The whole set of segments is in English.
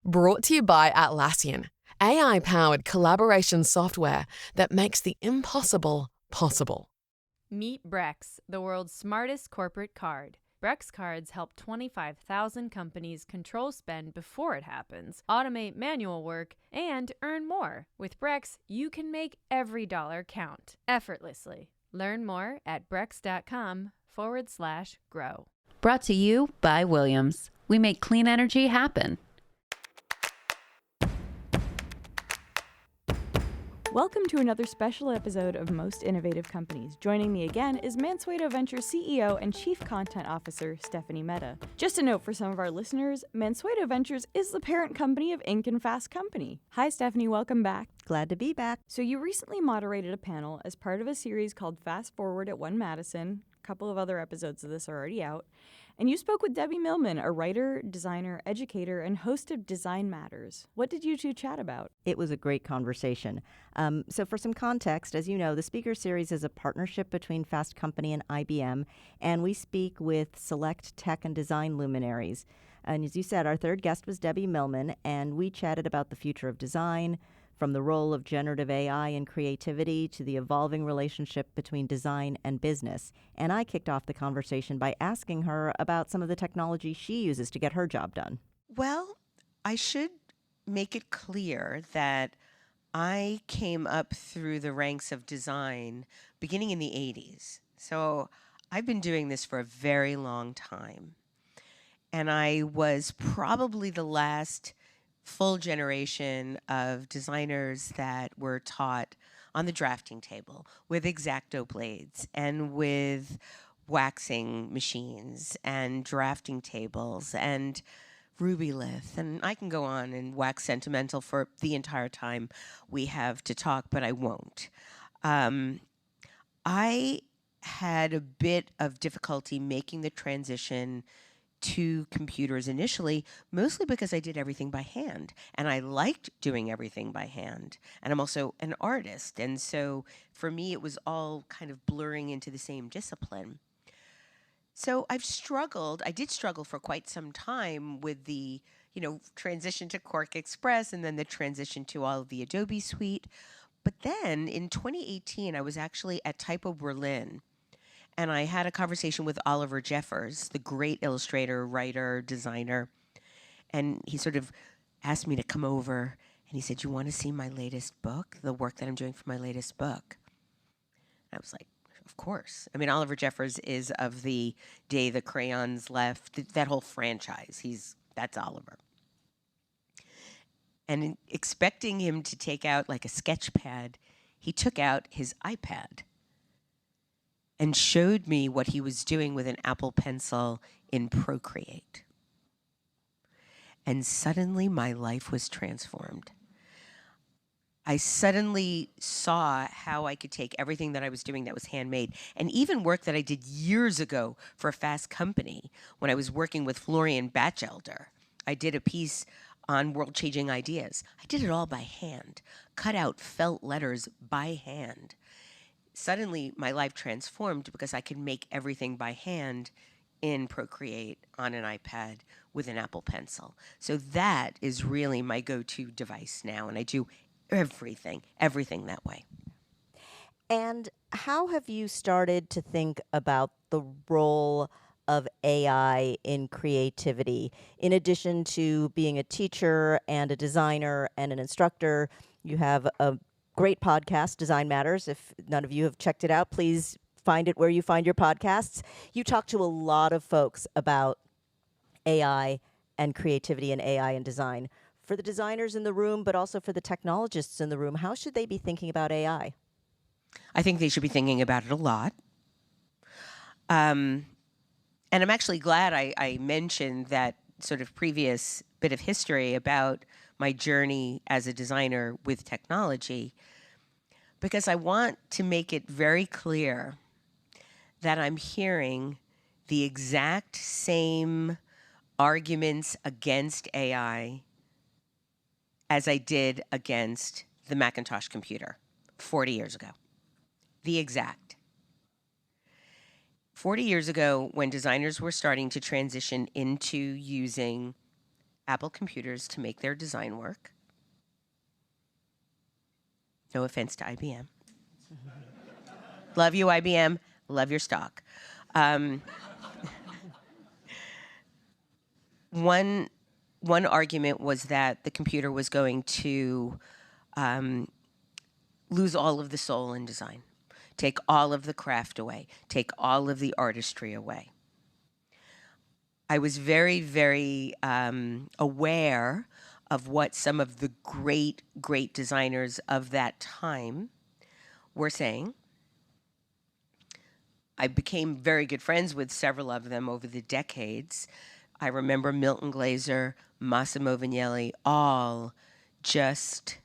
Brought to you by Atlassian, AI-powered collaboration software that makes the impossible possible. Meet Brex, the world's smartest corporate card. Brex cards help 25,000 companies control spend before it happens, automate manual work, and earn more. With Brex, you can make every dollar count effortlessly. Learn more at brex.com/grow. Brought to you by Williams. We make clean energy happen. Welcome to another special episode of Most Innovative Companies. Joining me again is Mansueto Ventures CEO and Chief Content Officer Stephanie Mehta. Just a note for some of our listeners, Mansueto Ventures is the parent company of Inc. and Fast Company. Hi Stephanie, welcome back. Glad to be back. So you recently moderated a panel as part of a series called Fast Forward at One Madison. A couple of other episodes of this are already out. And you spoke with Debbie Millman, a writer, designer, educator, and host of Design Matters. What did you two chat about? It was a great conversation. So for some context, as you know, the speaker series is a partnership between Fast Company and IBM, and we speak with select tech and design luminaries. And as you said, our third guest was Debbie Millman, and we chatted about the future of design, from the role of generative AI in creativity to the evolving relationship between design and business. And I kicked off the conversation by asking her about some of the technology she uses to get her job done. Well, I should make it clear that I came up through the ranks of design beginning in the 80s. So I've been doing this for a very long time. And I was probably the last full generation of designers that were taught on the drafting table with X-Acto blades and with waxing machines and drafting tables and Rubylith. And I can go on and wax sentimental for the entire time we have to talk, but I won't. I had a bit of difficulty making the transition to computers initially, mostly because I did everything by hand, and I liked doing everything by hand. And I'm also an artist, and so for me it was all kind of blurring into the same discipline. So I did struggle for quite some time with the, transition to Quark Express and then the transition to all of the Adobe suite. But then in 2018, I was actually at Typo Berlin, and I had a conversation with Oliver Jeffers, the great illustrator, writer, designer. And he sort of asked me to come over, and he said, "You want to see my latest book, the work that I'm doing for my latest book?" I was like, of course. I mean, Oliver Jeffers is of the day the crayons left, that whole franchise. That's Oliver. And expecting him to take out like a sketch pad, he took out his iPad and showed me what he was doing with an Apple Pencil in Procreate. And suddenly my life was transformed. I suddenly saw how I could take everything that I was doing that was handmade, and even work that I did years ago for a Fast Company when I was working with Florian Batchelder. I did a piece on world-changing ideas. I did it all by hand, cut out felt letters by hand. Suddenly, my life transformed because I could make everything by hand in Procreate on an iPad with an Apple Pencil. So that is really my go-to device now, and I do everything that way. And how have you started to think about the role of AI in creativity? In addition to being a teacher and a designer and an instructor, you have a great podcast, Design Matters. If none of you have checked it out, please find it where you find your podcasts. You talk to a lot of folks about AI and creativity and AI and design. For the designers in the room, but also for the technologists in the room, how should they be thinking about AI? I think they should be thinking about it a lot. And I'm actually glad I mentioned that sort of previous bit of history about my journey as a designer with technology, because I want to make it very clear that I'm hearing the exact same arguments against AI as I did against the Macintosh computer 40 years ago. The exact. 40 years ago, when designers were starting to transition into using Apple computers to make their design work. No offense to IBM. Love you, IBM. Love your stock. One argument was that the computer was going to lose all of the soul in design, take all of the craft away, take all of the artistry away. I was very, very aware of what some of the great, great designers of that time were saying. I became very good friends with several of them over the decades. I remember Milton Glaser, Massimo Vignelli, all just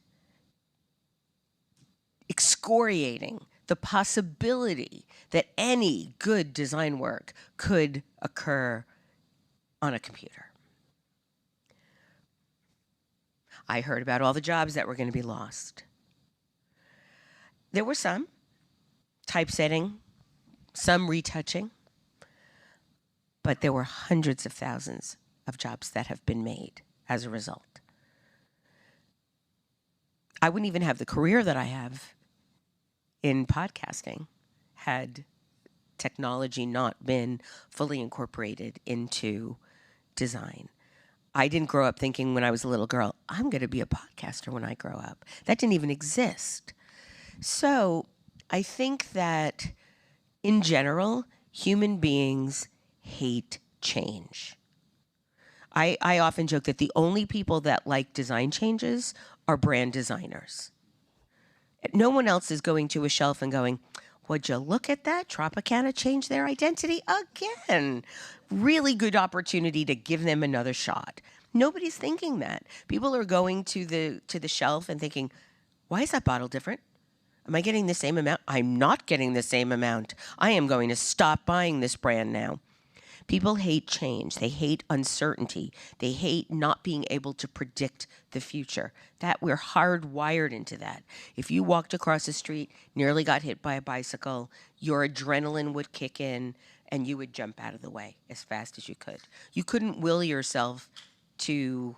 excoriating the possibility that any good design work could occur on a computer. I heard about all the jobs that were going to be lost. There were some typesetting, some retouching, but there were hundreds of thousands of jobs that have been made as a result. I wouldn't even have the career that I have in podcasting had technology not been fully incorporated into design. I didn't grow up thinking when I was a little girl, I'm going to be a podcaster when I grow up. That didn't even exist. So I think that in general, human beings hate change. I often joke that the only people that like design changes are brand designers. No one else is going to a shelf and going, would you look at that? Tropicana changed their identity again. Really good opportunity to give them another shot. Nobody's thinking that. People are going to the shelf and thinking, why is that bottle different? Am I getting the same amount? I'm not getting the same amount. I am going to stop buying this brand now. People hate change. They hate uncertainty. They hate not being able to predict the future. That we're hardwired into that. If you walked across the street, nearly got hit by a bicycle, your adrenaline would kick in and you would jump out of the way as fast as you could. You couldn't will yourself to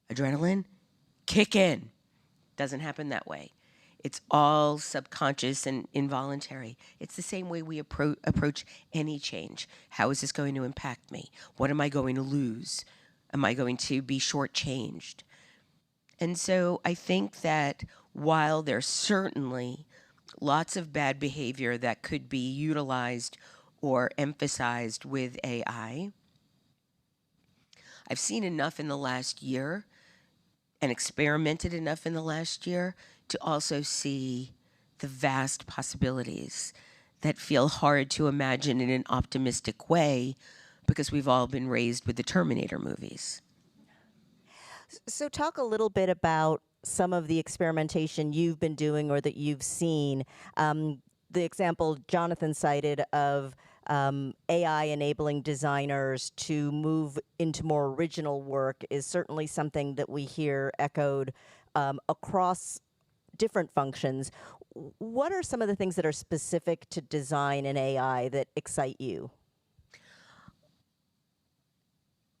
adrenaline kick in. Doesn't happen that way. It's all subconscious and involuntary. It's the same way we approach any change. How is this going to impact me? What am I going to lose? Am I going to be shortchanged? And so I think that while there's certainly lots of bad behavior that could be utilized or emphasized with AI, I've seen enough in the last year and experimented enough in the last year to also see the vast possibilities that feel hard to imagine in an optimistic way because we've all been raised with the Terminator movies. So talk a little bit about some of the experimentation you've been doing or that you've seen. The example Jonathan cited of AI enabling designers to move into more original work is certainly something that we hear echoed across different functions. What are some of the things that are specific to design and AI that excite you?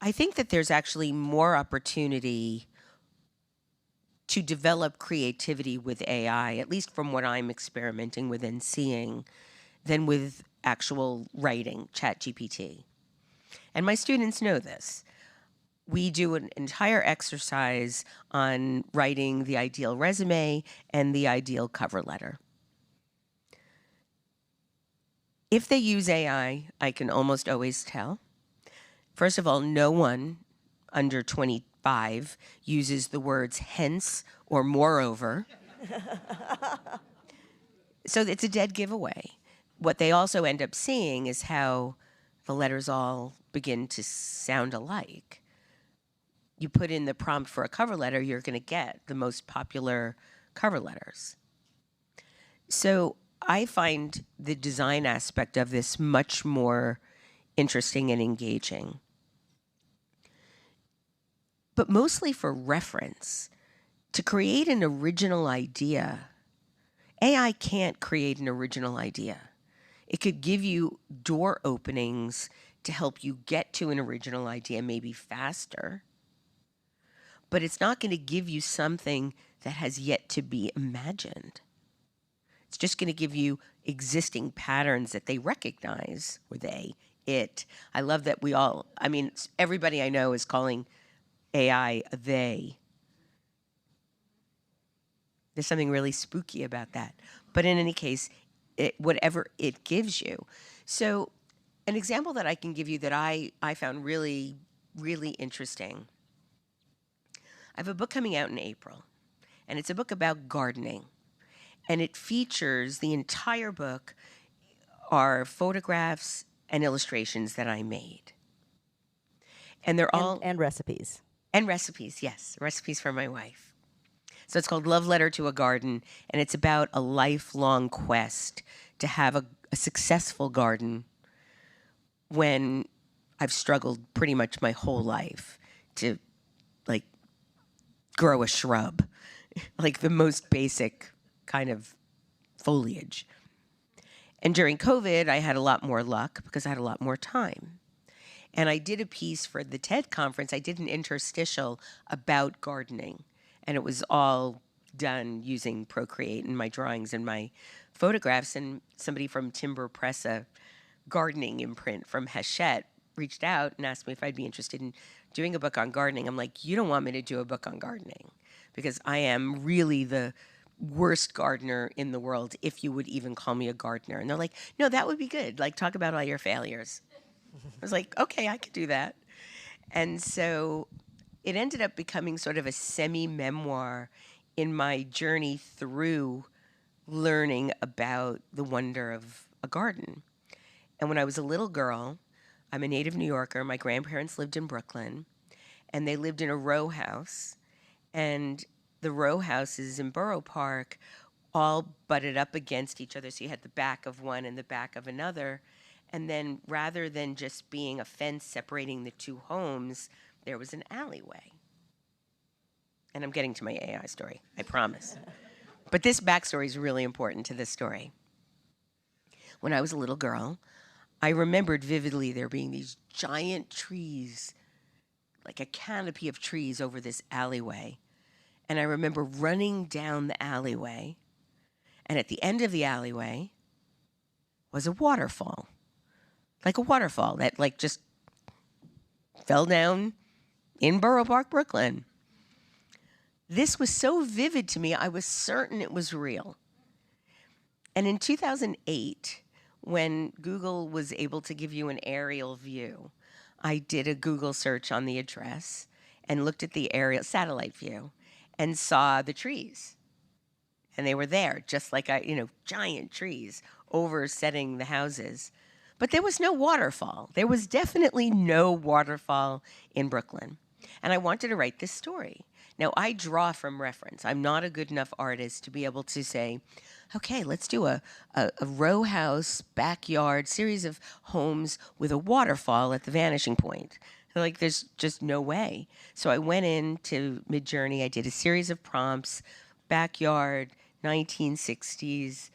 I think that there's actually more opportunity to develop creativity with AI, at least from what I'm experimenting with and seeing, than with actual writing, ChatGPT. And my students know this. We do an entire exercise on writing the ideal resume and the ideal cover letter. If they use AI, I can almost always tell. First of all, no one under 25 uses the words hence or moreover. So it's a dead giveaway. What they also end up seeing is how the letters all begin to sound alike. You put in the prompt for a cover letter, you're going to get the most popular cover letters. So I find the design aspect of this much more interesting and engaging. But mostly for reference, to create an original idea, AI can't create an original idea. It could give you door openings to help you get to an original idea maybe faster, but it's not going to give you something that has yet to be imagined. It's just going to give you existing patterns that they recognize, or it. I love that everybody I know is calling AI a they. There's something really spooky about that. But in any case, whatever it gives you. So an example that I can give you that I found really, really interesting. I have a book coming out in April, and it's a book about gardening. And it features, the entire book are photographs and illustrations that I made. And they're all... And recipes. And recipes, yes. Recipes for my wife. So it's called Love Letter to a Garden, and it's about a lifelong quest to have a successful garden when I've struggled pretty much my whole life to, grow a shrub, the most basic kind of foliage. And during COVID, I had a lot more luck because I had a lot more time. And I did a piece for the TED conference. I did an interstitial about gardening. And it was all done using Procreate and my drawings and my photographs. And somebody from Timber Press, a gardening imprint from Hachette, reached out and asked me if I'd be interested in doing a book on gardening. I'm like, you don't want me to do a book on gardening because I am really the worst gardener in the world, if you would even call me a gardener. And they're like, no, that would be good. Talk about all your failures. I was like, okay, I could do that. And so it ended up becoming sort of a semi-memoir in my journey through learning about the wonder of a garden. And when I was a little girl, I'm a native New Yorker. My grandparents lived in Brooklyn, and they lived in a row house. And the row houses in Borough Park all butted up against each other. So you had the back of one and the back of another. And then rather than just being a fence separating the two homes, there was an alleyway. And I'm getting to my AI story, I promise. But this backstory is really important to this story. When I was a little girl, I remembered vividly there being these giant trees, like a canopy of trees over this alleyway. And I remember running down the alleyway, and at the end of the alleyway was a waterfall. Like a waterfall that just fell down in Borough Park, Brooklyn. This was so vivid to me, I was certain it was real. And in 2008, when Google was able to give you an aerial view, I did a Google search on the address and looked at the aerial satellite view and saw the trees. And they were there, just like giant trees oversetting the houses. But there was no waterfall. There was definitely no waterfall in Brooklyn. And I wanted to write this story. Now, I draw from reference. I'm not a good enough artist to be able to say, okay, let's do a row house, backyard, series of homes with a waterfall at the vanishing point. There's just no way. So I went into Midjourney. I did a series of prompts, backyard, 1960s.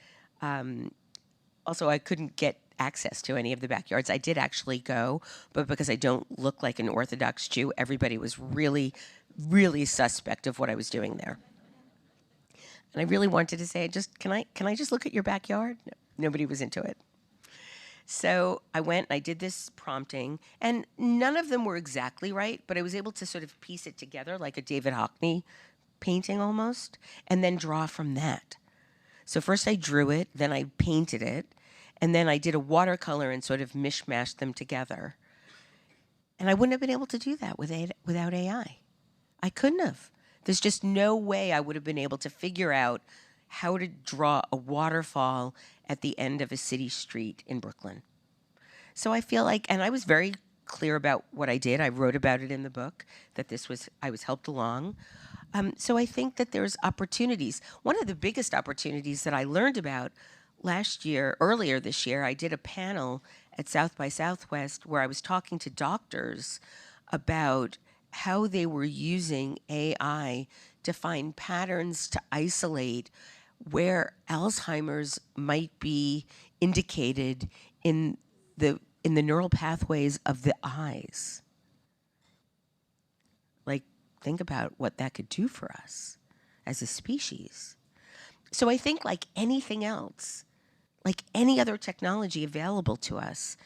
Also, I couldn't get access to any of the backyards. I did actually go, but because I don't look like an Orthodox Jew, everybody was really, really suspect of what I was doing there. And I really wanted to say, can I just look at your backyard? No, nobody was into it. So I went and I did this prompting, and none of them were exactly right, but I was able to sort of piece it together like a David Hockney painting almost, and then draw from that. So first I drew it, then I painted it, and then I did a watercolor and sort of mishmashed them together. And I wouldn't have been able to do that without AI. I couldn't have. There's just no way I would have been able to figure out how to draw a waterfall at the end of a city street in Brooklyn. So I feel like, and I was very clear about what I did. I wrote about it in the book, that I was helped along. So I think that there's opportunities. One of the biggest opportunities that I learned about earlier this year, I did a panel at South by Southwest where I was talking to doctors about how they were using AI to find patterns to isolate where Alzheimer's might be indicated in the in the neural pathways of the eyes. Like, think about what that could do for us as a species. So I think like anything else, like any other technology available to us,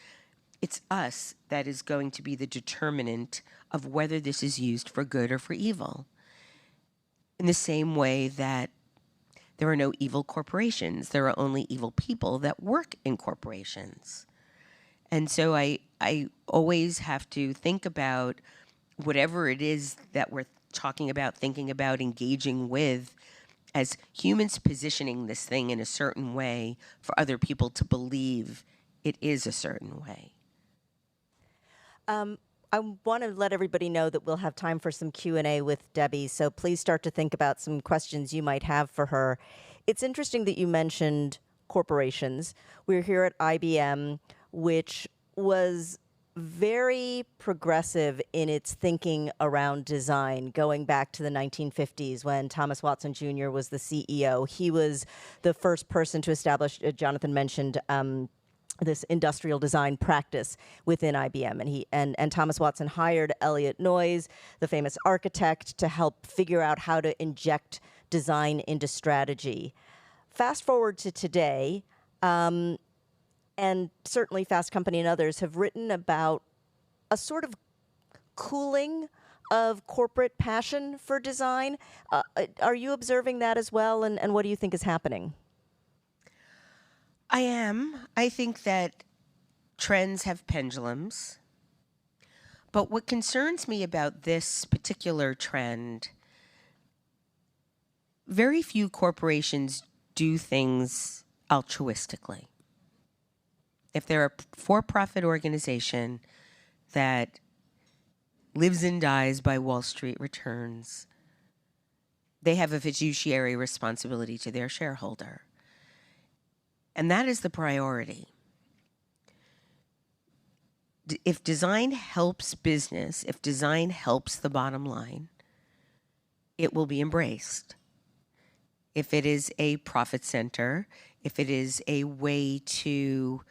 it's us that is going to be the determinant of whether this is used for good or for evil. In the same way that there are no evil corporations, there are only evil people that work in corporations. And so I always have to think about whatever it is that we're talking about, thinking about, engaging with, as humans positioning this thing in a certain way for other people to believe it is a certain way. I want to let everybody know that we'll have time for some Q&A with Debbie, so please start to think about some questions you might have for her. It's interesting that you mentioned corporations. We're here at IBM, which was very progressive in its thinking around design, going back to the 1950s when Thomas Watson Jr. was the CEO. He was the first person to establish, Jonathan mentioned, this industrial design practice within IBM. And Thomas Watson hired Elliot Noyes, the famous architect, to help figure out how to inject design into strategy. Fast forward to today, and certainly Fast Company and others have written about a sort of cooling of corporate passion for design. Are you observing that as well, and what do you think is happening? I am. I think that trends have pendulums. But what concerns me about this particular trend, very few corporations do things altruistically. If they're a for-profit organization that lives and dies by Wall Street returns, they have a fiduciary responsibility to their shareholder. And that is the priority. If design helps business, if design helps the bottom line, it will be embraced. If it is a profit center, if it is a way to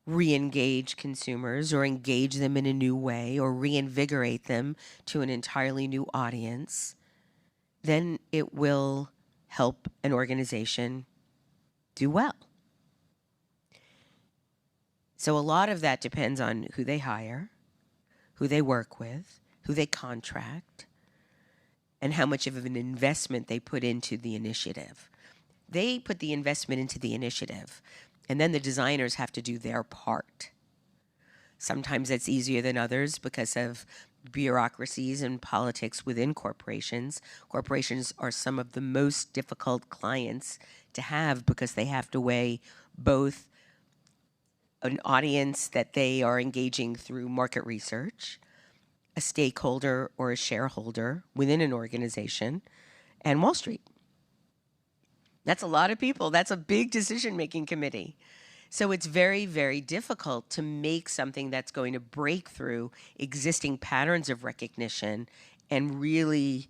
re-engage consumers or engage them in a new way or reinvigorate them to an entirely new audience, then it will help an organization do well. So a lot of that depends on who they hire, who they work with, who they contract, and how much of an investment they put into the initiative. They put the investment into the initiative, and then the designers have to do their part. Sometimes that's easier than others because of bureaucracies and politics within corporations. Corporations are some of the most difficult clients to have because they have to weigh both an audience that they are engaging through market research, a stakeholder or a shareholder within an organization, and Wall Street. That's a lot of people. That's a big decision-making committee. So it's very, very difficult to make something that's going to break through existing patterns of recognition and really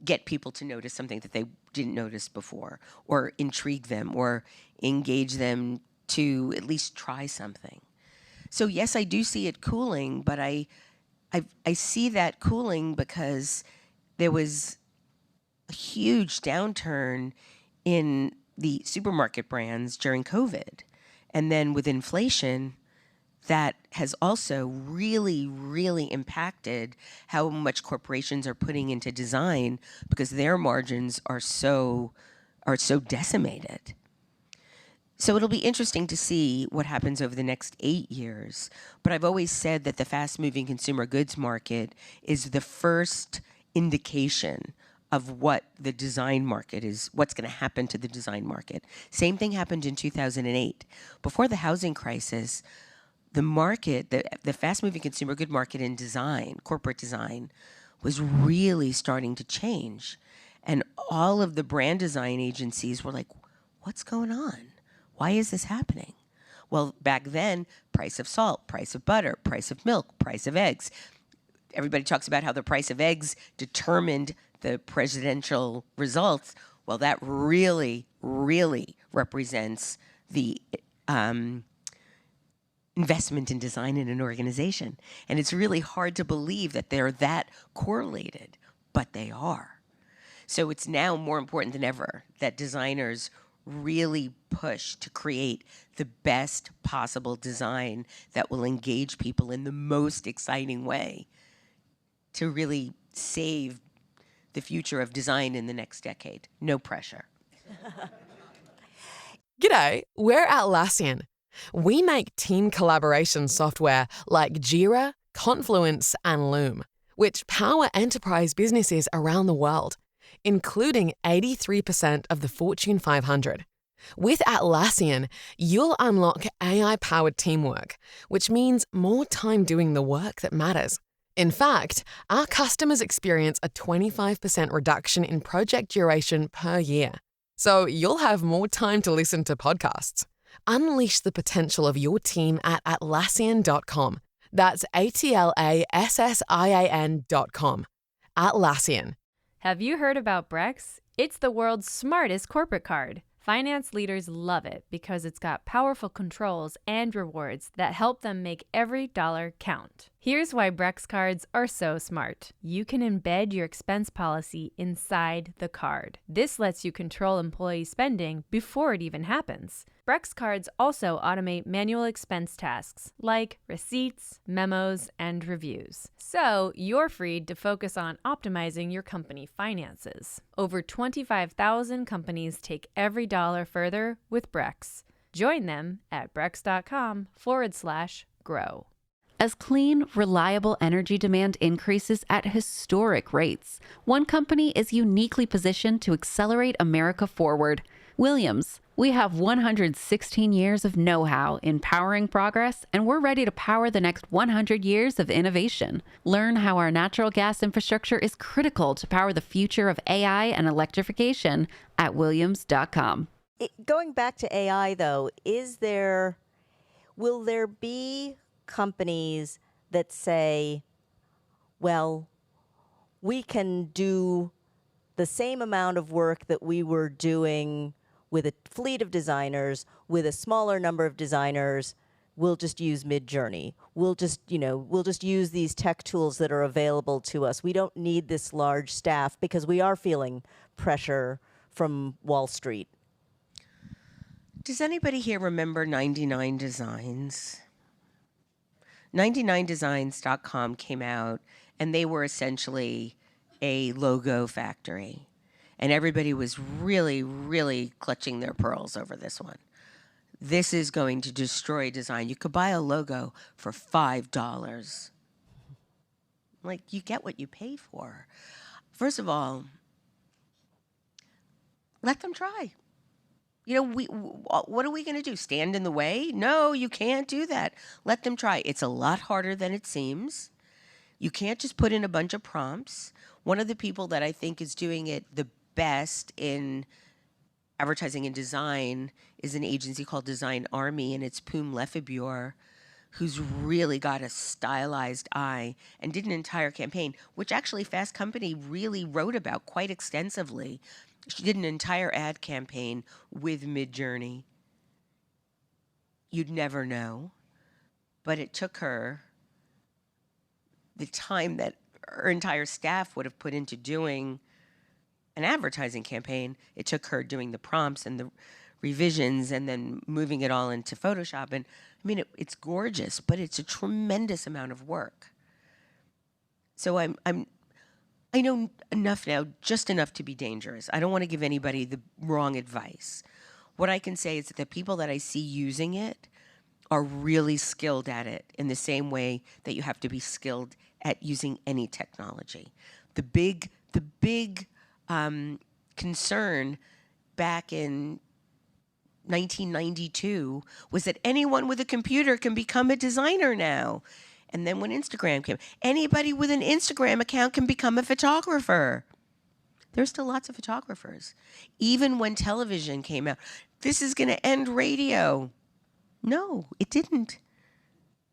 get people to notice something that they didn't notice before, or intrigue them, or engage them to at least try something. So yes, I do see it cooling, but I see that cooling because there was a huge downturn in the supermarket brands during COVID. And then with inflation, that has also really, really impacted how much corporations are putting into design because their margins are so decimated. So it'll be interesting to see what happens over the next 8 years. But I've always said that the fast-moving consumer goods market is the first indication of what the design market is, what's going to happen to the design market. Same thing happened in 2008. Before the housing crisis, the market, the fast-moving consumer good market in design, corporate design, was really starting to change. And all of the brand design agencies were like, what's going on? Why is this happening? Well, back then, price of salt, price of butter, price of milk, price of eggs. Everybody talks about how the price of eggs determined the presidential results. Well, that really, really represents the investment in design in an organization. And it's really hard to believe that they're that correlated, but they are. So it's now more important than ever that designers really push to create the best possible design that will engage people in the most exciting way to really save the future of design in the next decade. No pressure. G'day, we're Atlassian. We make team collaboration software like Jira, Confluence, and Loom, which power enterprise businesses around the world, including 83% of the Fortune 500. With Atlassian, you'll unlock AI-powered teamwork, which means more time doing the work that matters. In fact, our customers experience a 25% reduction in project duration per year. So you'll have more time to listen to podcasts. Unleash the potential of your team at Atlassian.com. That's Atlassian.com. Atlassian. Have you heard about Brex? It's the world's smartest corporate card. Finance leaders love it because it's got powerful controls and rewards that help them make every dollar count. Here's why Brex cards are so smart. You can embed your expense policy inside the card. This lets you control employee spending before it even happens. Brex cards also automate manual expense tasks like receipts, memos, and reviews. So you're freed to focus on optimizing your company finances. Over 25,000 companies take every dollar further with Brex. Join them at brex.com/grow. As clean, reliable energy demand increases at historic rates, one company is uniquely positioned to accelerate America forward. Williams. We have 116 years of know-how in powering progress, and we're ready to power the next 100 years of innovation. Learn how our natural gas infrastructure is critical to power the future of AI and electrification at williams.com. Going back to AI, though, will there be companies that say, well, we can do the same amount of work that we were doing with a fleet of designers, with a smaller number of designers, we'll just use Midjourney. We'll just use these tech tools that are available to us. We don't need this large staff because we are feeling pressure from Wall Street. Does anybody here remember 99 Designs? 99designs.com came out, and they were essentially a logo factory. And everybody was really, really clutching their pearls over this one. This is going to destroy design. You could buy a logo for $5. Like, you get what you pay for. First of all, let them try. What are we going to do? Stand in the way? No, you can't do that. Let them try. It's a lot harder than it seems. You can't just put in a bunch of prompts. One of the people that I think is doing it the best in advertising and design is an agency called Design Army, and it's Poom Lefebvre, who's really got a stylized eye and did an entire campaign, which actually Fast Company really wrote about quite extensively. She did an entire ad campaign with Midjourney. You'd never know, but it took her the time that her entire staff would have put into doing an advertising campaign. It took her doing the prompts and the revisions and then moving it all into Photoshop. And I mean, it's gorgeous, but it's a tremendous amount of work. So I know enough now, just enough to be dangerous. I don't want to give anybody the wrong advice. What I can say is that the people that I see using it are really skilled at it in the same way that you have to be skilled at using any technology. The big concern back in 1992 was that anyone with a computer can become a designer now. And then when Instagram came, anybody with an Instagram account can become a photographer. There's still lots of photographers. Even when television came out, this is going to end radio. No, it didn't.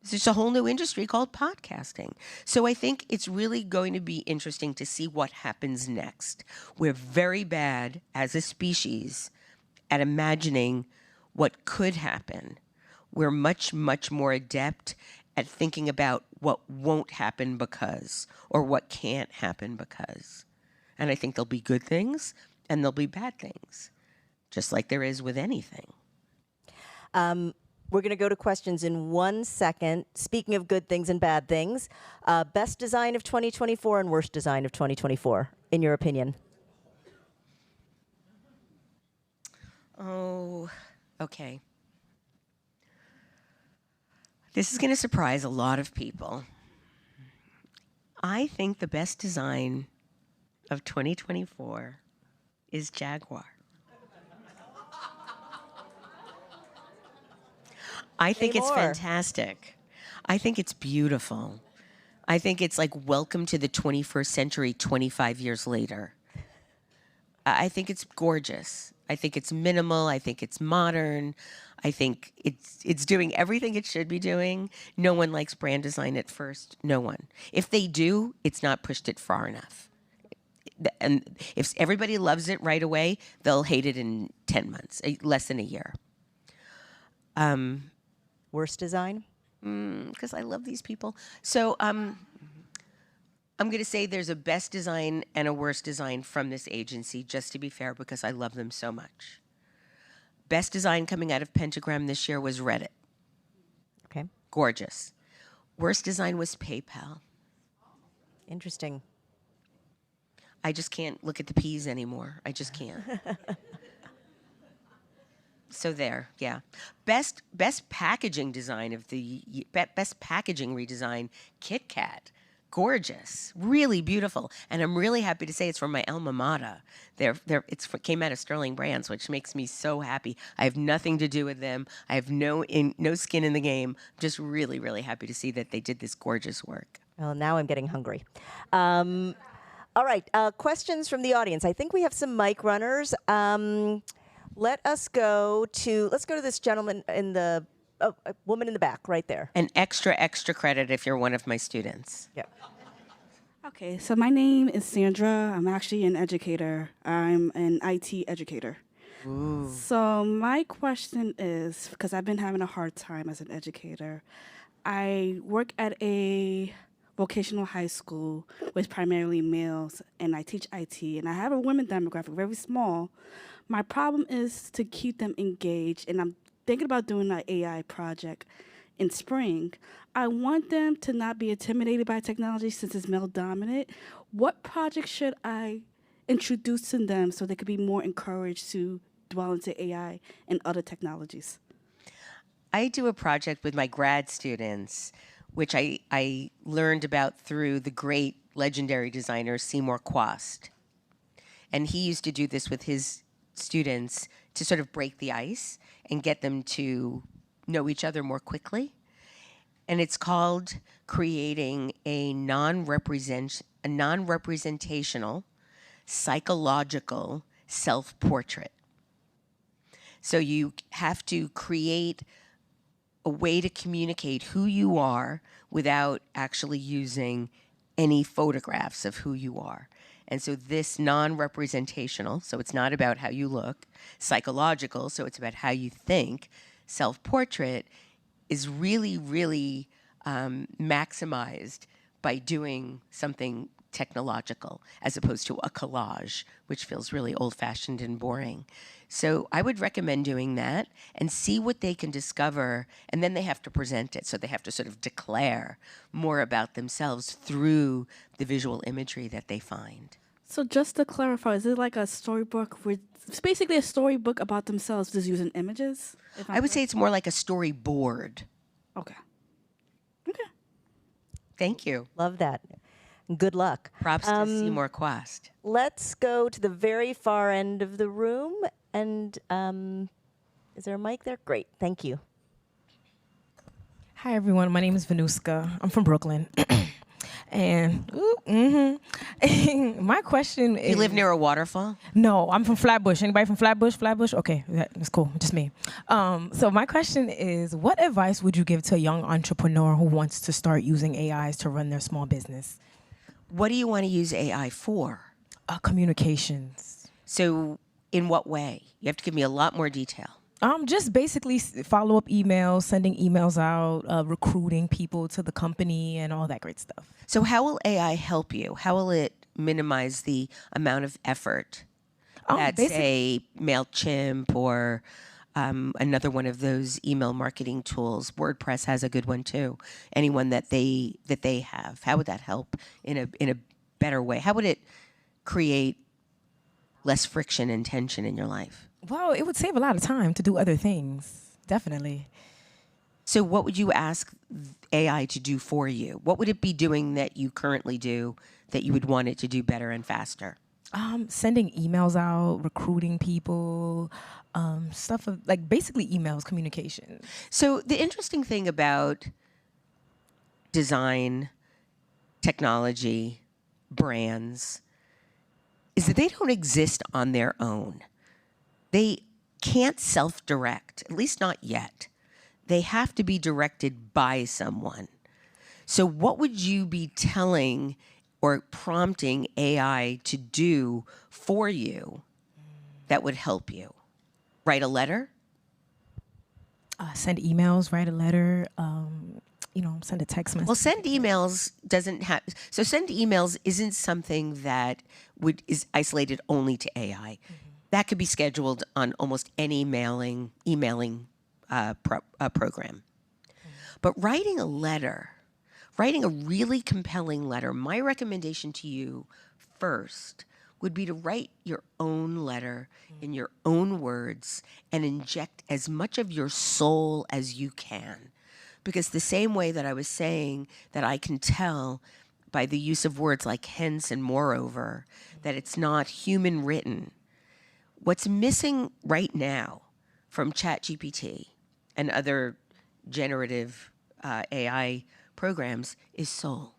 There's a whole new industry called podcasting. So I think it's really going to be interesting to see what happens next. We're very bad as a species at imagining what could happen we're much, much more adept at thinking about what won't happen because, or what can't happen because. And I think there'll be good things and there'll be bad things, just like there is with anything. We're going to go to questions in 1 second. Speaking of good things and bad things, best design of 2024 and worst design of 2024, in your opinion? Oh, okay. This is going to surprise a lot of people. I think the best design of 2024 is Jaguar. I think it's fantastic. I think it's beautiful. I think it's like welcome to the 21st century 25 years later. I think it's gorgeous. I think it's minimal. I think it's modern. I think it's doing everything it should be doing. No one likes brand design at first. No one. If they do, it's not pushed it far enough. And if everybody loves it right away, they'll hate it in 10 months, less than a year. Worst design? Because I love these people. So I'm going to say there's a best design and a worst design from this agency, just to be fair, because I love them so much. Best design coming out of Pentagram this year was Reddit. Okay. Gorgeous. Worst design was PayPal. Interesting. I just can't look at the P's anymore. I just can't. So there, yeah. Best packaging design of the best packaging redesign, Kit Kat. Gorgeous, really beautiful, and I'm really happy to say it's from my alma mater. Came out of Sterling Brands, which makes me so happy. I have nothing to do with them. I have no skin in the game. I'm just really, really happy to see that they did this gorgeous work. Well, now I'm getting hungry. All right, questions from the audience. I think we have some mic runners. Let's go to this gentleman in the a woman in the back right there. An extra credit if you're one of my students. Yeah. Okay, so my name is Sandra. I'm actually an educator. I'm an IT educator. Ooh. So my question is, because I've been having a hard time as an educator, I work at a vocational high school with primarily males, and I teach IT, and I have a women demographic, very small. My problem is to keep them engaged, and I'm thinking about doing an AI project in spring. I want them to not be intimidated by technology since it's male dominant. What project should I introduce to them so they could be more encouraged to dwell into AI and other technologies? I do a project with my grad students, which I learned about through the great legendary designer Seymour Quast. And he used to do this with his students to sort of break the ice and get them to know each other more quickly. And it's called creating a non-representational psychological self-portrait. So you have to create a way to communicate who you are without actually using any photographs of who you are. And so this non-representational, so it's not about how you look, psychological, so it's about how you think, self-portrait is really, really maximized by doing something technological as opposed to a collage, which feels really old-fashioned and boring. So I would recommend doing that and see what they can discover, and then they have to present it. So they have to sort of declare more about themselves through the visual imagery that they find. So just to clarify, is it like a storybook? It's basically a storybook about themselves, just using images? I would say it's more like a storyboard. Okay. Thank you. Love that. Good luck. Props to Seymour Quast. Let's go to the very far end of the room. And is there a mic there? Great. Thank you. Hi, everyone. My name is Venuska. I'm from Brooklyn. And my question is... You live near a waterfall? No, I'm from Flatbush. Anybody from Flatbush? Flatbush? Okay, that's cool. Just me. So my question is, what advice would you give to a young entrepreneur who wants to start using AIs to run their small business? What do you want to use AI for? Communications. So in what way? You have to give me a lot more detail. Just basically follow-up emails, sending emails out, recruiting people to the company, and all that great stuff. So how will AI help you? How will it minimize the amount of effort that, say, MailChimp or another one of those email marketing tools? WordPress has a good one too. Anyone that they have, how would that help in a better way? How would it create less friction and tension in your life? Well, it would save a lot of time to do other things, definitely. So what would you ask AI to do for you? What would it be doing that you currently do that you would want it to do better and faster? Sending emails out, recruiting people, stuff like basically emails, communication. So the interesting thing about design, technology, brands, is that they don't exist on their own. They can't self-direct, at least not yet. They have to be directed by someone. So what would you be telling or prompting AI to do for you that would help you? Write a letter? Send emails, write a letter, send a text message. Well, send emails send emails isn't something that is isolated only to AI. That could be scheduled on almost any emailing program. But writing a really compelling letter, my recommendation to you first would be to write your own letter in your own words and inject as much of your soul as you can. Because the same way that I was saying that I can tell by the use of words like hence and moreover that it's not human written, what's missing right now from ChatGPT and other generative AI programs is soul.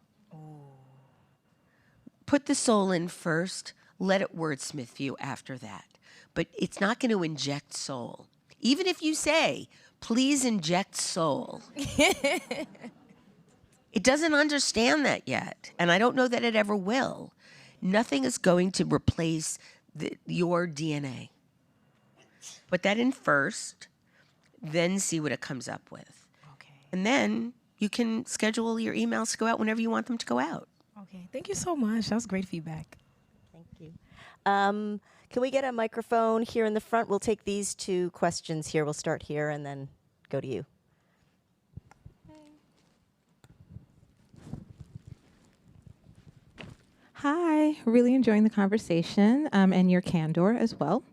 Put the soul in first, let it wordsmith you after that. But it's not going to inject soul. Even if you say, please inject soul, it doesn't understand that yet. And I don't know that it ever will. Nothing is going to replace your DNA. Put that in first, then see what it comes up with. Okay. And then you can schedule your emails to go out whenever you want them to go out. Okay. Thank you so much. That was great feedback. Thank you. Can we get a microphone here in the front? We'll take these two questions here. We'll start here and then go to you. Hi, really enjoying the conversation and your candor as well,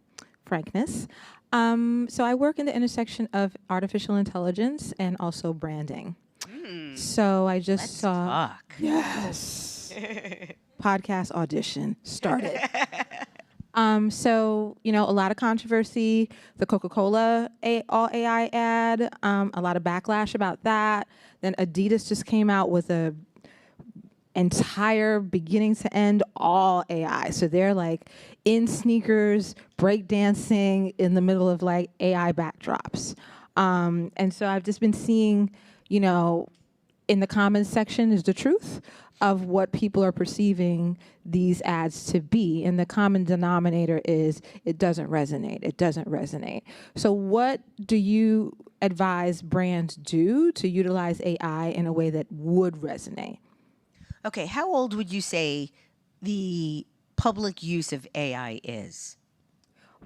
frankness. So I work in the intersection of artificial intelligence and also branding. So I just saw... Talk. Yes. Podcast audition started. So, a lot of controversy, the Coca-Cola all AI ad, a lot of backlash about that. Then Adidas just came out with a entire beginning to end all AI. So they're like in sneakers, breakdancing in the middle of like AI backdrops. And so I've just been seeing, in the comments section is the truth of what people are perceiving these ads to be. And the common denominator is it doesn't resonate. It doesn't resonate. So what do you advise brands do to utilize AI in a way that would resonate? Okay, how old would you say the public use of AI is?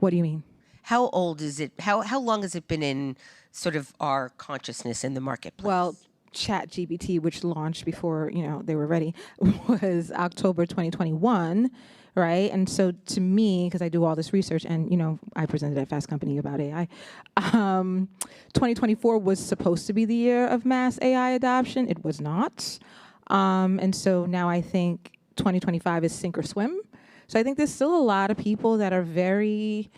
What do you mean? How old is it? How long has it been in sort of our consciousness in the marketplace? Well, ChatGPT, which launched before, they were ready, was October 2021, right? And so to me, because I do all this research and, I presented at Fast Company about AI, 2024 was supposed to be the year of mass AI adoption. It was not. And so now I think 2025 is sink or swim. So I think there's still a lot of people that are very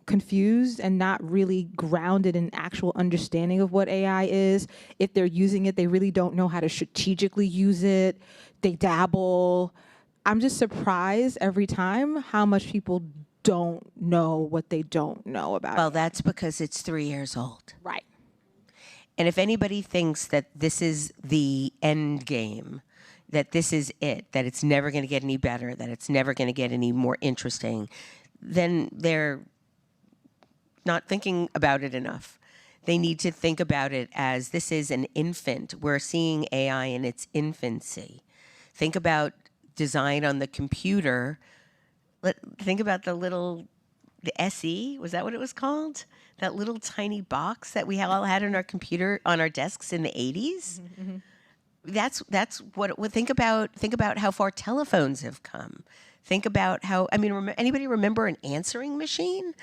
confused and not really grounded in actual understanding of what AI is. If they're using it, they really don't know how to strategically use it. They dabble. I'm just surprised every time how much people don't know what they don't know about it. Well, that's because it's 3 years old. Right. And if anybody thinks that this is the end game, that this is it, that it's never going to get any better, that it's never going to get any more interesting, then they're not thinking about it enough. They need to think about it as this is an infant. We're seeing AI in its infancy. Think about design on the computer. Think about the SE, was that what it was called? That little tiny box that we all had on our computer, on our desks in the 80s. Mm-hmm. That's what think about how far telephones have come. Think about how, anybody remember an answering machine?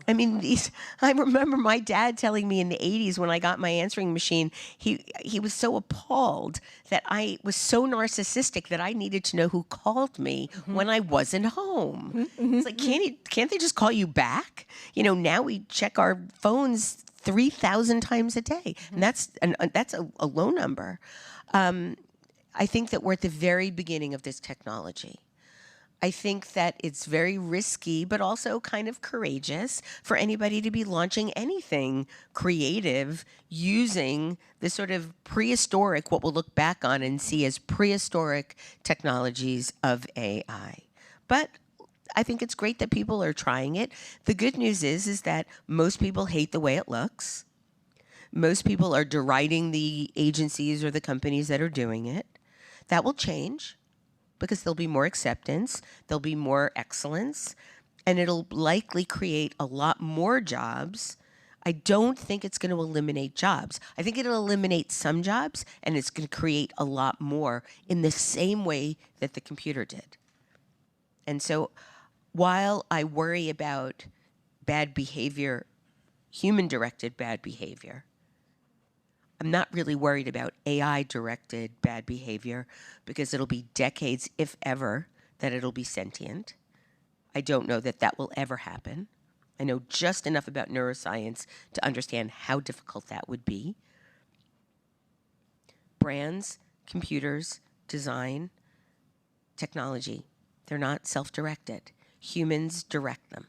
I remember my dad telling me in the 80s when I got my answering machine, he was so appalled that I was so narcissistic that I needed to know who called me when I wasn't home. It's like, can't they just call you back? Now we check our phones 3,000 times a day, and that's a low number. I think that we're at the very beginning of this technology. I think that it's very risky, but also kind of courageous for anybody to be launching anything creative using this sort of prehistoric, what we'll look back on and see as prehistoric technologies of AI. But I think it's great that people are trying it. The good news is that most people hate the way it looks. Most people are deriding the agencies or the companies that are doing it. That will change, because there'll be more acceptance, there'll be more excellence, and it'll likely create a lot more jobs. I don't think it's going to eliminate jobs. I think it'll eliminate some jobs, and it's going to create a lot more in the same way that the computer did. And so while I worry about bad behavior, human-directed bad behavior, I'm not really worried about AI-directed bad behavior because it'll be decades, if ever, that it'll be sentient. I don't know that that will ever happen. I know just enough about neuroscience to understand how difficult that would be. Brands, computers, design, technology, they're not self-directed. Humans direct them.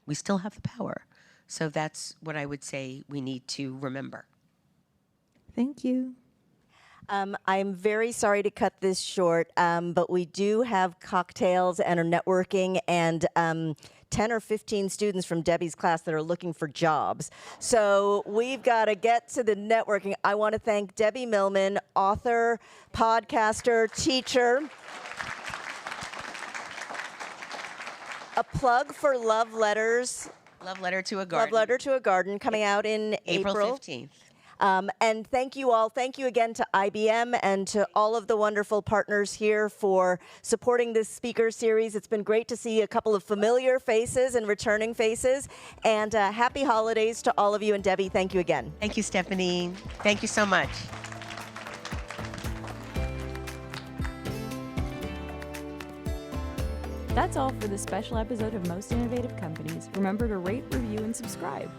We still have the power. So that's what I would say we need to remember. Thank you. I'm very sorry to cut this short, but we do have cocktails and are networking and 10 or 15 students from Debbie's class that are looking for jobs. So we've got to get to the networking. I want to thank Debbie Millman, author, podcaster, teacher. A plug for Love Letters. Love Letter to a Garden. Love Letter to a Garden, coming out in April 15th. And thank you all. Thank you again to IBM and to all of the wonderful partners here for supporting this speaker series. It's been great to see a couple of familiar faces and returning faces. And happy holidays to all of you. And Debbie, thank you again. Thank you, Stephanie. Thank you so much. That's all for this special episode of Most Innovative Companies. Remember to rate, review, and subscribe.